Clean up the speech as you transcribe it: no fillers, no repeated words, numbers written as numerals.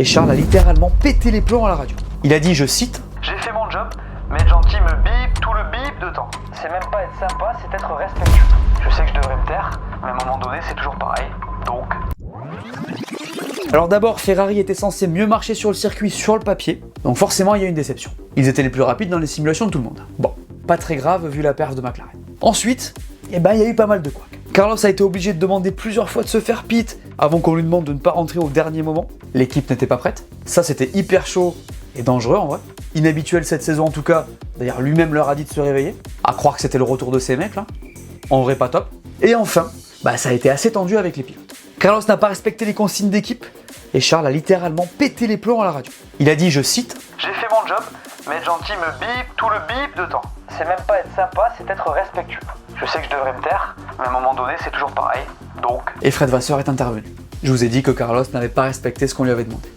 Et Charles a littéralement pété les plombs à la radio. Il a dit, je cite, J'ai fait mon job, mais être gentil me bip tout le bip de temps. C'est même pas être sympa, c'est être respectueux. Je sais que je devrais me taire, mais à un moment donné c'est toujours pareil, donc... Alors d'abord, Ferrari était censé mieux marcher sur le circuit sur le papier, donc forcément il y a une déception. Ils étaient les plus rapides dans les simulations de tout le monde. Bon, pas très grave vu la perf de McLaren. Ensuite, il y a eu pas mal de couacs. Carlos a été obligé de demander plusieurs fois de se faire pit avant qu'on lui demande de ne pas rentrer au dernier moment. L'équipe n'était pas prête. Ça c'était hyper chaud et dangereux en vrai. Inhabituel cette saison en tout cas. D'ailleurs lui-même leur a dit de se réveiller. À croire que c'était le retour de ces mecs là. En vrai pas top. Et enfin, ça a été assez tendu avec les pilotes. Carlos n'a pas respecté les consignes d'équipe et Charles a littéralement pété les plombs à la radio. Il a dit, je cite, J'ai fait mon job, mais être gentil me bip tout le bip de temps. C'est même pas être sympa, c'est être respectueux. Je sais que je devrais me taire, mais à un moment donné c'est toujours pareil, donc... et Fred Vasseur est intervenu. Je vous ai dit que Carlos n'avait pas respecté ce qu'on lui avait demandé.